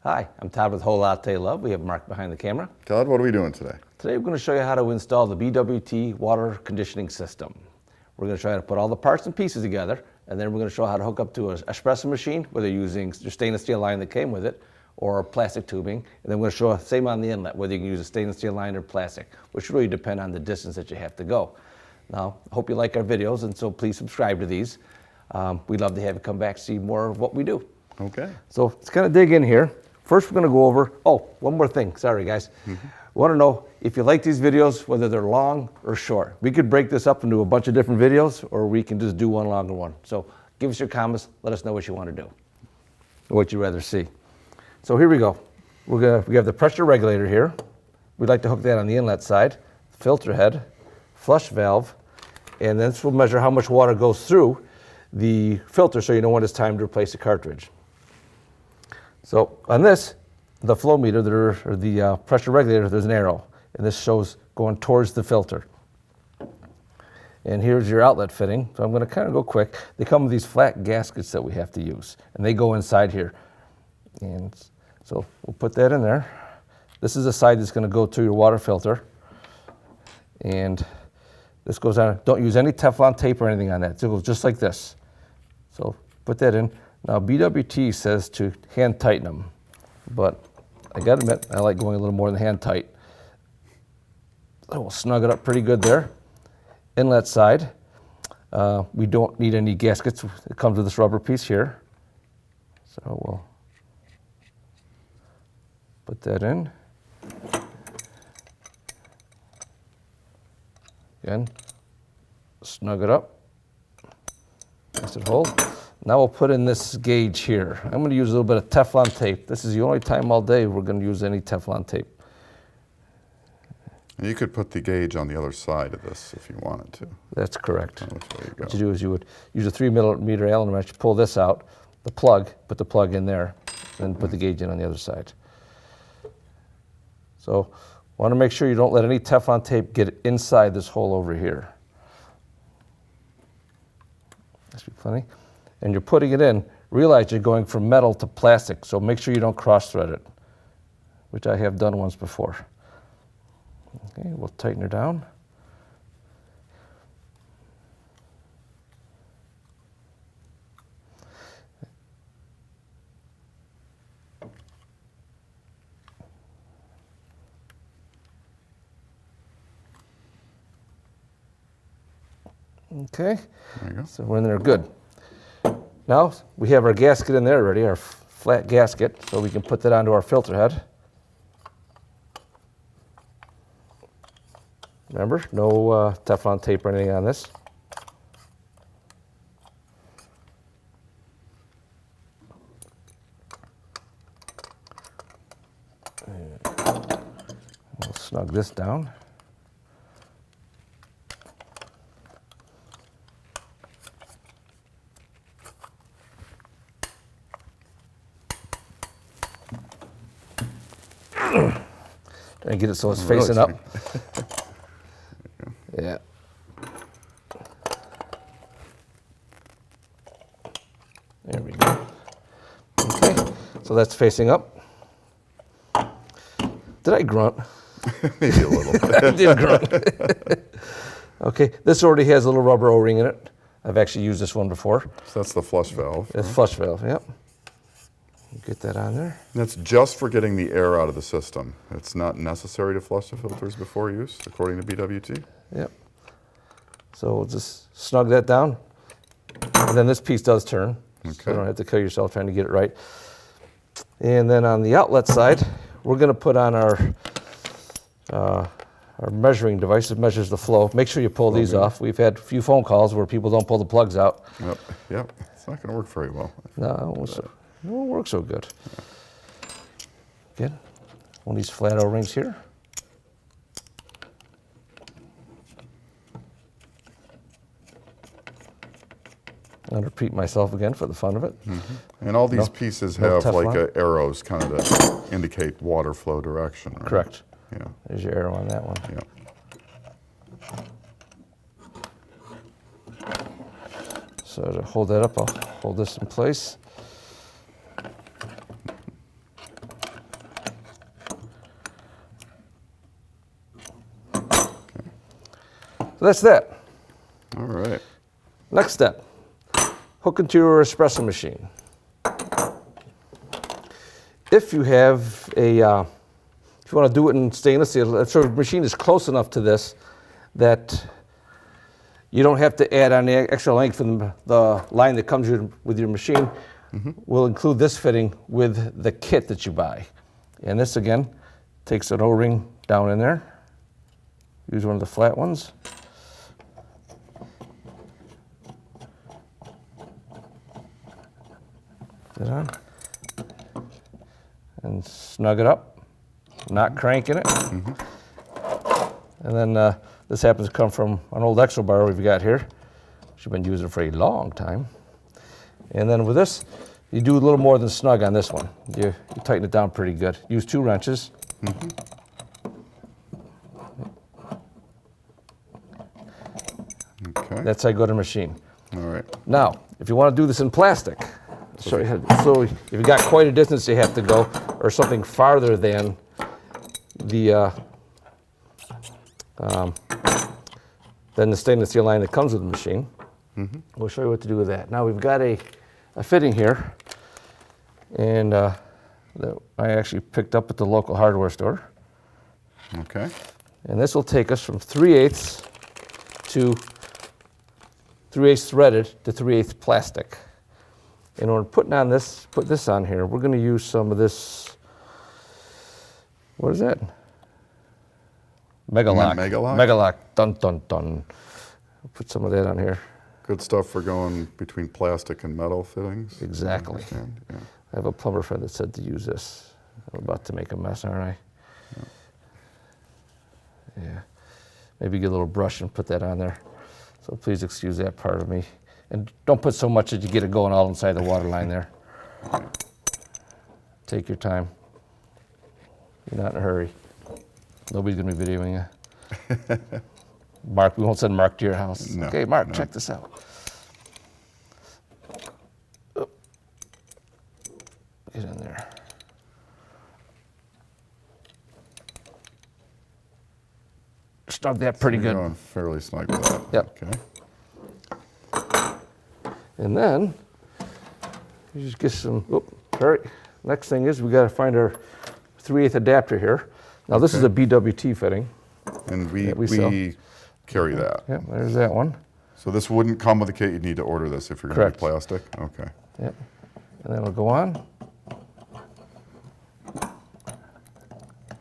Hi, I'm Todd with Whole Latte Love. We have Mark behind the camera. Todd, what are we doing today? Today we're going to show you how to install the BWT Water Conditioning System. We're going to show you how to put all the parts and pieces together, and then we're going to show how to hook up to an espresso machine, whether you're using your stainless steel line that came with it or plastic tubing. And then we're going to show you same on the inlet, whether you can use a stainless steel line or plastic, which really depend on the distance that you have to go. Now, I hope you like our videos, and so please subscribe to these. We'd love to have you come back see more of what we do. Okay. So let's kind of dig in here. First, we're going to go over, one more thing. Sorry, guys. We want to know if you like these videos, whether they're long or short. We could break this up into a bunch of different videos, or we can just do one longer one. So give us your comments. Let us know what you want to do, or what you'd rather see. So here we go. We have the pressure regulator here. We'd like to hook that on the inlet side, filter head, flush valve, and then this will measure how much water goes through the filter so you know when it's time to replace the cartridge. So on this, the flow meter, or the pressure regulator, there's an arrow, and this shows going towards the filter. And here's your outlet fitting. So I'm going to kind of go quick. They come with these flat gaskets that we have to use, and they go inside here. And so we'll put that in there. This is the side that's going to go to your water filter. And this goes on. Don't use any Teflon tape or anything on that. It goes just like this. So put that in. Now BWT says to hand tighten them, but I gotta admit, I like going a little more than hand tight. So we'll snug it up pretty good there. Inlet side, we don't need any gaskets. It comes with this rubber piece here. So we'll put that in. Again, snug it up. Nice and hold. Now we'll put in this gauge here. I'm going to use a little bit of Teflon tape. This is the only time all day we're going to use any Teflon tape. And you could put the gauge on the other side of this if you wanted to. That's correct. What you do is you would use a 3mm Allen wrench, pull this out, the plug, put the plug in there, and put the gauge in on the other side. So want to make sure you don't let any Teflon tape get inside this hole over here. That should be plenty. And you're putting it in, realize you're going from metal to plastic, so make sure you don't cross-thread it, which I have done once before. Okay, we'll tighten her down. Okay, there you go. So we're in there good. Now we have our gasket in there already, our flat gasket, so we can put that onto our filter head. Remember, no Teflon tape or anything on this. We'll snug this down. And get it so it's facing up. Yeah. There we go. Okay, so that's facing up. Did I grunt? Maybe a little bit. I did grunt. Okay, this already has a little rubber O-ring in it. I've actually used this one before. So that's the flush valve. It's flush valve, yep. Get that on there. That's just for getting the air out of the system. It's not necessary to flush the filters before use, according to BWT. Yep. So we'll just snug that down. And then this piece does turn. Okay. So you don't have to kill yourself trying to get it right. And then on the outlet side, we're going to put on our measuring device that measures the flow. Make sure you pull these off. We've had a few phone calls where people don't pull the plugs out. Yep. It's not going to work very well. No, it won't work so good. Good. One of these flat O-rings here. I'll repeat myself again for the fun of it. And all these pieces have like arrows kind of to indicate water flow direction, right? Correct. Yeah. There's your arrow on that one. Yeah. So to hold that up, I'll hold this in place. So that's that. All right. Next step, hook into your espresso machine. If you have a, if you want to do it in stainless steel, so the machine is close enough to this that you don't have to add on the extra length from the line that comes with your machine. We'll include this fitting with the kit that you buy. And this again takes an O-ring down in there. Use one of the flat ones. Put it on. And snug it up, not cranking it. And then this happens to come from an old Exo bar we've got here. She's been using it for a long time. And then with this, you do a little more than snug on this one. You tighten it down pretty good. Use 2 wrenches. Okay. That's how you go to the machine. All right. Now, if you want to do this in plastic, so if you've got quite a distance you have to go, or something farther than the stainless steel line that comes with the machine, we'll show you what to do with that. Now we've got a fitting here, and that I actually picked up at the local hardware store. Okay. And this will take us from 3/8 to 3/8 threaded to 3/8 plastic. And when we're put this on here, we're going to use some of this, what is that? Megalock. Megalock? Megalock, dun dun dun. Put some of that on here. Good stuff for going between plastic and metal fittings. Exactly. I understand, yeah. I have a plumber friend that said to use this. I'm about to make a mess, aren't I? Yeah. Maybe get a little brush and put that on there. So please excuse that part of me. And don't put so much that you get it going all inside the water line there. Take your time. You're not in a hurry. Nobody's going to be videoing you. Mark, we won't send Mark to your house. No, Okay, Mark, no. check this out. Oh. Get in there. Snug that pretty You're good. going fairly snug with that. Yep. Okay. And then you just get some, next thing is we got to find our 3/8 adapter here. Now this is a BWT fitting. And that we sell. carry that. Yep, there's that one. So this wouldn't come with the kit. You'd need to order this if you're going to do Correct. plastic. Okay. Yep. And then it'll go on.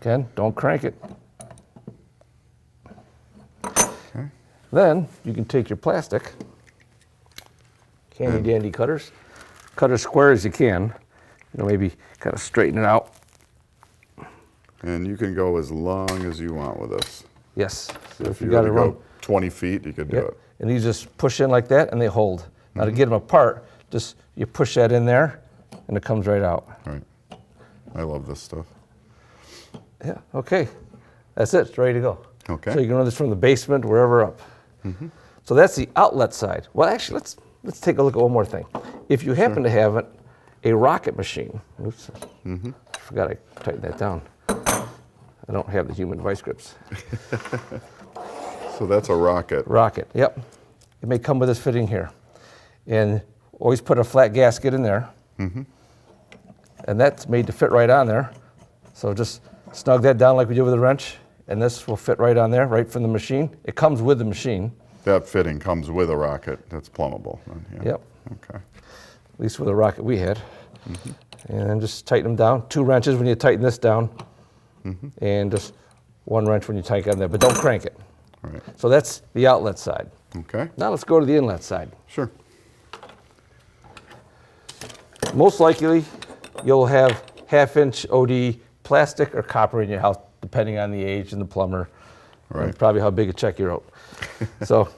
Again, don't crank it. Okay. Then you can take your plastic, handy dandy cutters, cut as square as you can. Maybe kind of straighten it out. And you can go as long as you want with this. Yes. So If you got got to run. go 20 feet, you could do it. And you just push in like that and they hold. Now to get them apart, just you push that in there and it comes right out. Right. I love this stuff. Yeah, okay. That's it, it's ready to go. Okay. So you can run this from the basement, wherever up. So that's the outlet side. Well, actually, let's take a look at one more thing. If you happen to have a Rocket machine, oops, I forgot I tightened that down. I don't have the human vice grips. So that's a Rocket. Rocket, yep. It may come with this fitting here. And always put a flat gasket in there. And that's made to fit right on there. So just snug that down like we did with the wrench, and this will fit right on there, right from the machine. It comes with the machine. That fitting comes with a Rocket that's plumbable. Then, yeah. Yep. Okay. At least with the Rocket we had. And then just tighten them down. 2 wrenches when you tighten this down. And just 1 wrench when you tighten that, but don't crank it. All right. So that's the outlet side. Okay. Now let's go to the inlet side. Sure. Most likely, you'll have 1/2-inch OD plastic or copper in your house, depending on the age and the plumber, Right. and probably how big a check you wrote. So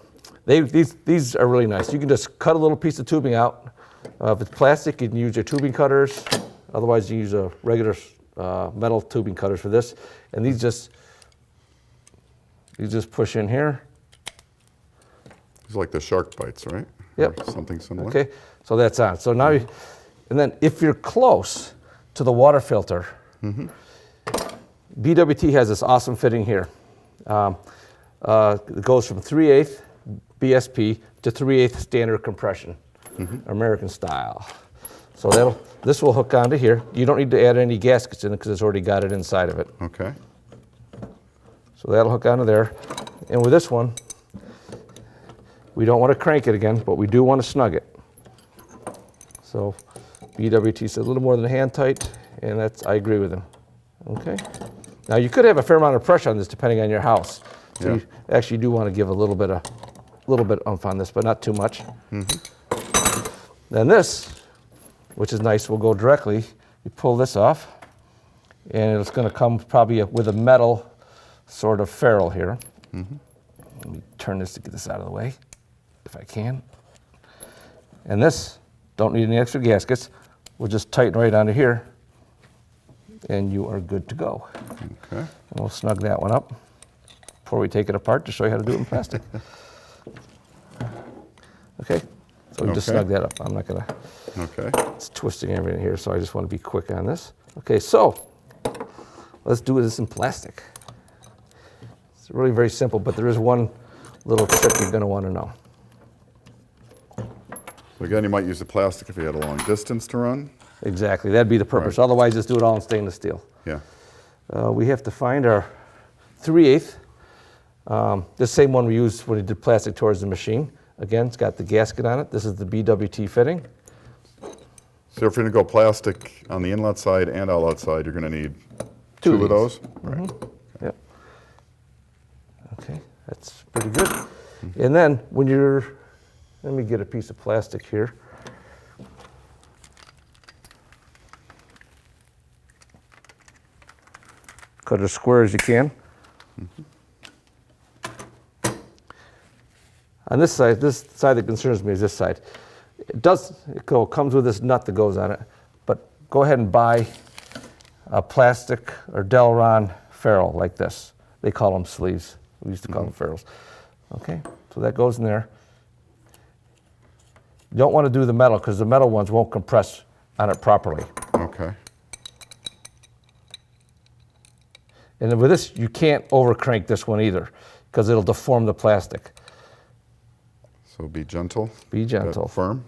these are really nice. You can just cut a little piece of tubing out. If it's plastic, you can use your tubing cutters. Otherwise, you use a regular metal tubing cutters for this. And these just push in here. It's like the shark bites, right? Yep. Or something similar. Okay, so that's on. So now, and then if you're close to the water filter, BWT has this awesome fitting here. It goes from 3/8 BSP to 3/8 standard compression, American style. So this will hook onto here. You don't need to add any gaskets in it because it's already got it inside of it. Okay. So that'll hook onto there. And with this one, we don't want to crank it again, but we do want to snug it. So BWT said a little more than hand tight, and I agree with him. Okay. Now you could have a fair amount of pressure on this depending on your house. So you actually do want to give a little bit oomph on this, but not too much. Then this, which is nice, will go directly. You pull this off, and it's going to come probably with a metal sort of ferrule here. Let me turn this to get this out of the way, if I can. And this, don't need any extra gaskets. We'll just tighten right onto here, and you are good to go. Okay. And we'll snug that one up before we take it apart to show you how to do it in plastic. Okay, so we just snug that up. I'm not gonna, it's twisting everything here, so I just want to be quick on this. Okay, so let's do this in plastic. It's really very simple, but there is one little trick you're gonna want to know. So again, you might use the plastic if you had a long distance to run. Exactly, that'd be the purpose. Right. Otherwise, just do it all in stainless steel. Yeah. We have to find our 3/8. The same one we used when we did plastic towards the machine. Again, it's got the gasket on it. This is the BWT fitting. So if you're going to go plastic on the inlet side and outlet side, you're going to need two of those? Right. Yep. Okay, that's pretty good. And then when let me get a piece of plastic here. Cut it as square as you can. On this side that concerns me is this side. It comes with this nut that goes on it, but go ahead and buy a plastic or Delron ferrule like this. They call them sleeves. We used to call them ferrules. Okay, so that goes in there. You don't want to do the metal because the metal ones won't compress on it properly. Okay. And then with this, you can't over crank this one either because it'll deform the plastic. So be gentle. Be gentle. Firm.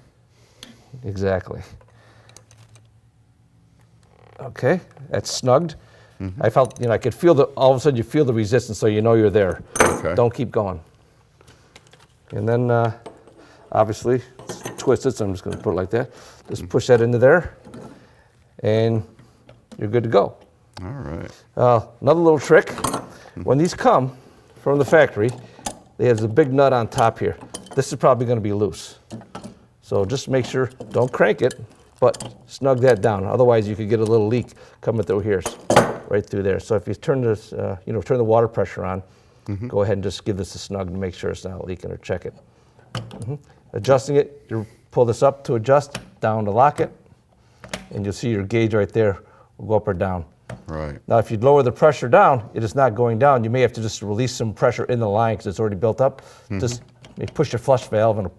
Exactly. Okay, that's snugged. I felt, I could feel all of a sudden you feel the resistance, so you know you're there. Okay. Don't keep going. And then, obviously, it's twisted, so I'm just going to put it like that. Just push that into there, and you're good to go. All right. Another little trick, when these come from the factory, there's a big nut on top here. This is probably going to be loose. So just make sure, don't crank it, but snug that down. Otherwise, you could get a little leak coming through here, right through there. So if you turn this, turn the water pressure on, go ahead and just give this a snug to make sure it's not leaking, or check it. Adjusting it, you pull this up to adjust, down to lock it, and you'll see your gauge right there will go up or down. Right. Now, if you lower the pressure down, it is not going down. You may have to just release some pressure in the line because it's already built up. Just push your flush valve and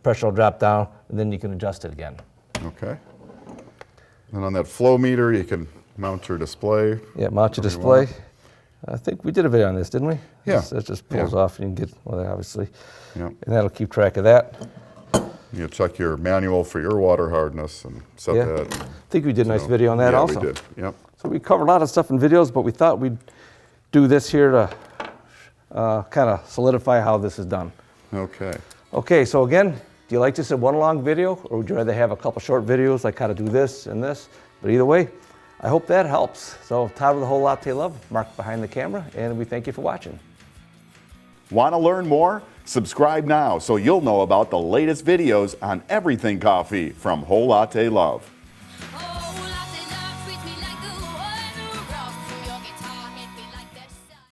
pressure will drop down, and then you can adjust it again. Okay. And on that flow meter, you can mount your display. Yeah, mount your display. I think we did a video on this, didn't we? Yeah. That just pulls off, and you can get, obviously. Yeah. And that'll keep track of that. You check your manual for your water hardness and set that. I think we did a nice video on that also. Yeah, we did. Yep. So we covered a lot of stuff in videos, but we thought we'd do this here to kind of solidify how this is done. Okay. Okay, so again, do you like this in one long video, or would you rather have a couple short videos like how to do this and this? But either way, I hope that helps. So Todd with the Whole Latte Love, Mark behind the camera, and we thank you for watching. Want to learn more? Subscribe now so you'll know about the latest videos on everything coffee from Whole Latte Love.